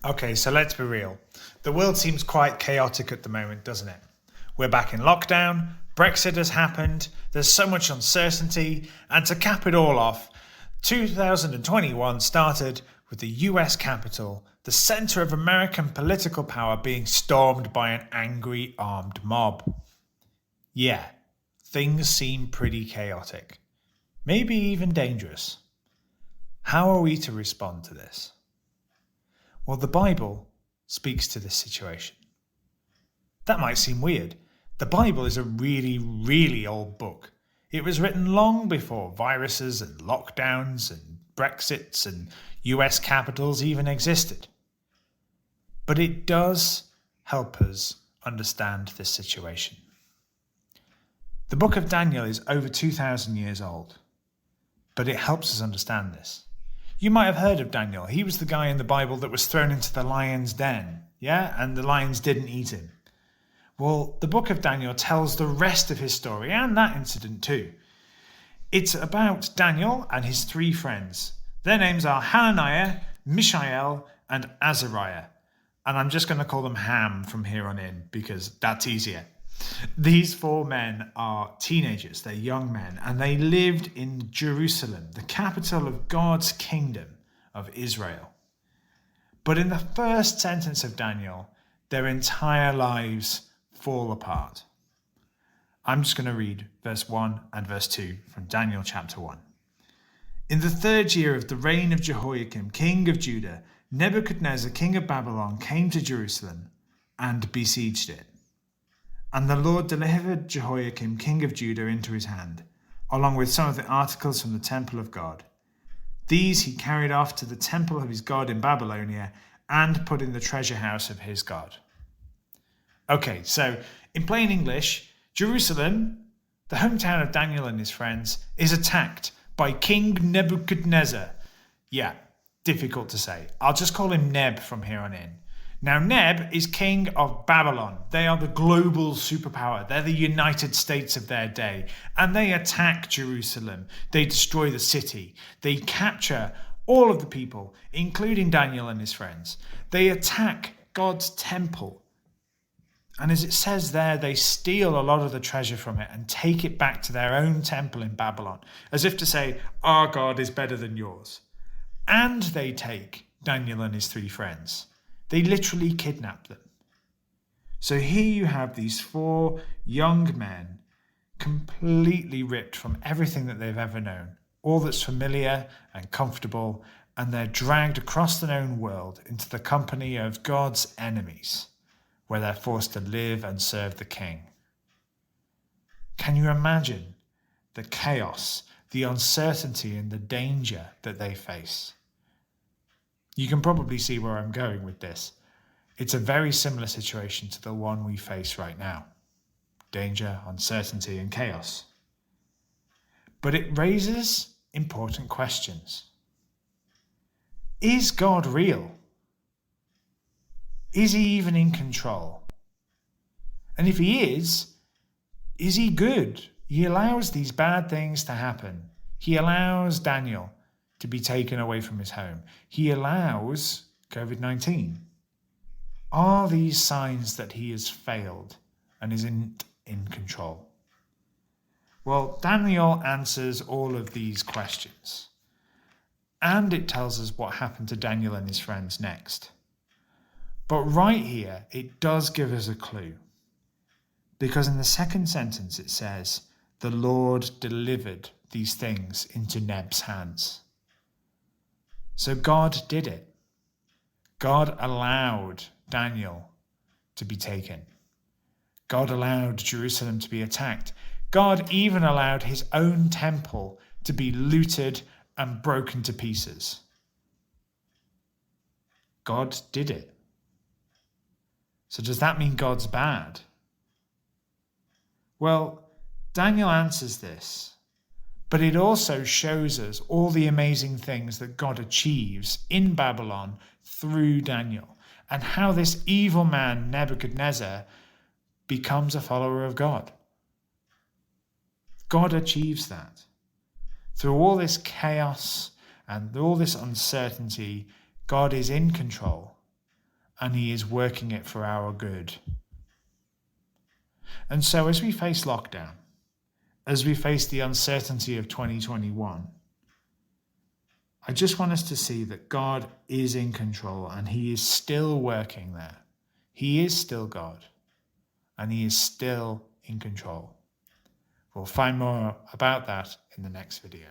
Okay, so let's be real. The world seems quite chaotic at the moment, doesn't it? We're back in lockdown, Brexit has happened, there's so much uncertainty, and to cap it all off, 2021 started with the US Capitol, the centre of American political power, being stormed by an angry armed mob. Yeah, things seem pretty chaotic. Maybe even dangerous. How are we to respond to this? Well, the Bible speaks to this situation. That might seem weird. The Bible is a really, really old book. It was written long before viruses and lockdowns and Brexits and US capitals even existed. But it does help us understand this situation. The book of Daniel is over 2,000 years old, but it helps us understand this. You might have heard of Daniel. He was the guy in the Bible that was thrown into the lion's den, yeah? And the lions didn't eat him. Well, the book of Daniel tells the rest of his story and that incident too. It's about Daniel and his three friends. Their names are Hananiah, Mishael, and Azariah. And I'm just going to call them Ham from here on in because that's easier. These four men are teenagers, they're young men, and they lived in Jerusalem, the capital of God's kingdom of Israel. But in the first sentence of Daniel, their entire lives fall apart. I'm just going to read verse 1 and verse 2 from Daniel chapter 1. In the third year of the reign of Jehoiakim, king of Judah, Nebuchadnezzar, king of Babylon, came to Jerusalem and besieged it. And the Lord delivered Jehoiakim, king of Judah, into his hand, along with some of the articles from the temple of God. These he carried off to the temple of his God in Babylonia and put in the treasure house of his God. Okay, so in plain English, Jerusalem, the hometown of Daniel and his friends, is attacked by King Nebuchadnezzar. Yeah, difficult to say. I'll just call him Neb from here on in. Now, Neb is king of Babylon. They are the global superpower. They're the United States of their day. And they attack Jerusalem. They destroy the city. They capture all of the people, including Daniel and his friends. They attack God's temple. And as it says there, they steal a lot of the treasure from it and take it back to their own temple in Babylon, as if to say, our God is better than yours. And they take Daniel and his three friends. They literally kidnap them. So here you have these four young men completely ripped from everything that they've ever known, all that's familiar and comfortable, and they're dragged across the known world into the company of God's enemies, where they're forced to live and serve the king. Can you imagine the chaos, the uncertainty, and the danger that they face? You can probably see where I'm going with this. It's a very similar situation to the one we face right now. Danger, uncertainty, and chaos. But it raises important questions. Is God real? Is he even in control? And if he is he good? He allows these bad things to happen. He allows Daniel to be taken away from his home. He allows COVID-19. Are these signs that he has failed and isn't in control? Well, Daniel answers all of these questions. And it tells us what happened to Daniel and his friends next. But right here, it does give us a clue. Because in the second sentence it says, the Lord delivered these things into Neb's hands. So God did it. God allowed Daniel to be taken. God allowed Jerusalem to be attacked. God even allowed his own temple to be looted and broken to pieces. God did it. So does that mean God's bad? Well, Daniel answers this. But it also shows us all the amazing things that God achieves in Babylon through Daniel, and how this evil man, Nebuchadnezzar, becomes a follower of God. God achieves that. Through all this chaos and all this uncertainty, God is in control, and he is working it for our good. And so as we face lockdown, as we face the uncertainty of 2021, I just want us to see that God is in control and he is still working there. He is still God and he is still in control. We'll find more about that in the next video.